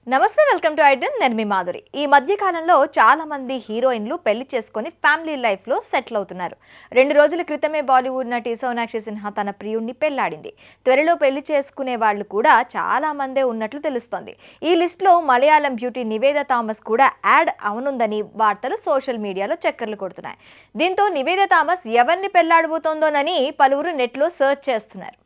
నమస్తే, welcome to Aiden. నేను మీ మాధురి. ఈ మధ్య కాలంలో చాలా మంది హీరోయిన్లు పెళ్లి చేసుకొని ఫ్యామిలీ లైఫ్లో సెటిల్ అవుతున్నారు. 2 రోజుల క్రితమే బాలీవుడ్ నటి సోనాక్షి సిన్హా తన ప్రియుడిని పెళ్లాడింది. త్వరలో పెళ్లి చేసుకునే వాళ్ళు కూడా చాలా మందే ఉన్నట్లు తెలుస్తోంది. ఈ లిస్టులో మలయాళం బ్యూటీ నివేదా థామస్ కూడా యాడ్ అవనుందని వార్తలు సోషల్ మీడియాలో చక్కర్లు కొడుతున్నాయి. దీంతో నివేదా థామస్ ఎవరిని పెళ్లాడబోతోందోనని పలువురు నెట్లో సర్చ్ చేస్తున్నారు.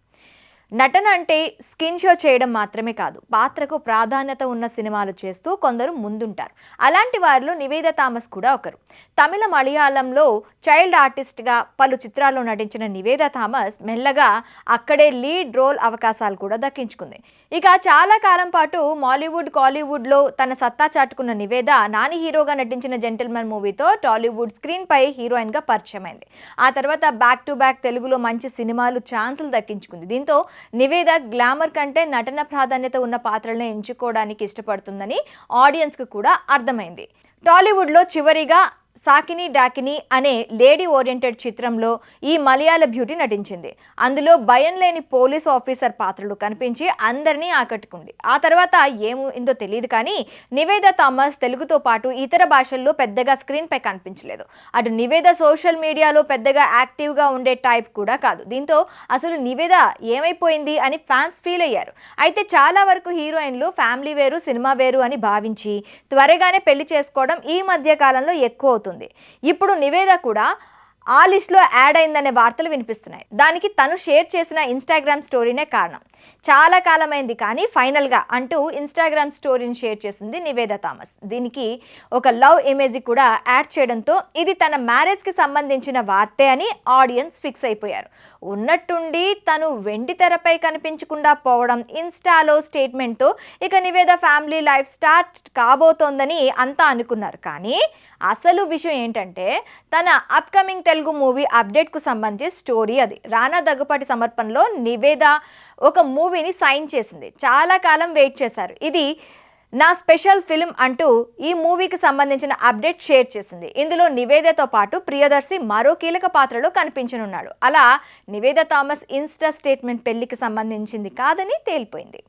నటన అంటే స్కిన్ షో చేయడం మాత్రమే కాదు, పాత్రకు ప్రాధాన్యత ఉన్న సినిమాలు చేస్తూ కొందరు ముందుంటారు. అలాంటి వారిలో నివేదా థామస్ కూడా ఒకరు. తమిళ, మలయాళంలో చైల్డ్ ఆర్టిస్ట్గా పలు చిత్రాల్లో నటించిన నివేదా థామస్ మెల్లగా అక్కడే లీడ్ రోల్ అవకాశాలు కూడా దక్కించుకుంది. ఇక చాలా కాలం పాటు మాలీవుడ్, కాలీవుడ్లో తన సత్తా చాటుకున్న నివేదా నాని హీరోగా నటించిన జెంటిల్మెన్ మూవీతో టాలీవుడ్ స్క్రీన్ పై హీరోయిన్గా పరిచయమైంది. ఆ తర్వాత బ్యాక్ టు బ్యాక్ తెలుగులో మంచి సినిమాలు ఛాన్సులు దక్కించుకుంది. దీంతో నివేదా గ్లామర్ కంటే నటన ప్రాధాన్యత ఉన్న పాత్రలను ఎంచుకోవడానికి ఇష్టపడుతుందని ఆడియన్స్కి కూడా అర్థమైంది. టాలీవుడ్లో చివరిగా సాకిని డాకిని అనే లేడీ ఓరియంటెడ్ చిత్రంలో ఈ మలయాళ బ్యూటీ నటించింది. అందులో భయం లేని పోలీస్ ఆఫీసర్ పాత్రలు కనిపించి అందరినీ ఆకట్టుకుంది. ఆ తర్వాత ఏమైందో తెలియదు కానీ నివేదా థామస్ తెలుగుతో పాటు ఇతర భాషల్లో పెద్దగా స్క్రీన్పై కనిపించలేదు. అటు నివేదా సోషల్ మీడియాలో పెద్దగా యాక్టివ్గా ఉండే టైప్ కూడా కాదు. దీంతో అసలు నివేదా ఏమైపోయింది అని ఫ్యాన్స్ ఫీల్ అయ్యారు. అయితే చాలా వరకు హీరోయిన్లు ఫ్యామిలీ వేరు, సినిమా వేరు అని భావించి త్వరగానే పెళ్లి చేసుకోవడం ఈ మధ్య కాలంలో ఎక్కువ అవుతుంది. ఇప్పుడు నివేదా కూడా ఆ లిస్ట్లో యాడ్ అయిందనే వార్తలు వినిపిస్తున్నాయి. దానికి తను షేర్ చేసిన ఇన్స్టాగ్రామ్ స్టోరీనే కారణం. చాలా కాలమైంది కానీ ఫైనల్గా అంటూ ఇన్స్టాగ్రామ్ స్టోరీని షేర్ చేసింది నివేదా థామస్. దీనికి ఒక లవ్ ఇమేజ్ కూడా యాడ్ చేయడంతో ఇది తన మ్యారేజ్కి సంబంధించిన వార్తే అని ఆడియన్స్ ఫిక్స్ అయిపోయారు. ఉన్నట్టుండి తను వెండి తెరపై కనిపించకుండా పోవడం, ఇన్స్టాలో స్టేట్మెంట్తో ఇక నివేదా ఫ్యామిలీ లైఫ్ స్టార్ట్ కాబోతోందని అంతా అనుకున్నారు. కానీ అసలు విషయం ఏంటంటే తన అప్కమింగ్ తెలుగు మూవీ అప్డేట్కు సంబంధించి స్టోరీ అది. రానా దగ్గుపాటి సమర్పణలో నివేదా ఒక మూవీని సైన్ చేసింది. చాలా కాలం వెయిట్ చేశారు. ఇది నా స్పెషల్ ఫిల్మ్ అంటూ ఈ మూవీకి సంబంధించిన అప్డేట్ షేర్ చేసింది. ఇందులో నివేదాతో పాటు ప్రియదర్శి మరో కీలక పాత్రలో కనిపించనున్నాడు. అలా నివేదా థామస్ ఇన్స్టా స్టేట్మెంట్ పెళ్లికి సంబంధించింది కాదని తేలిపోయింది.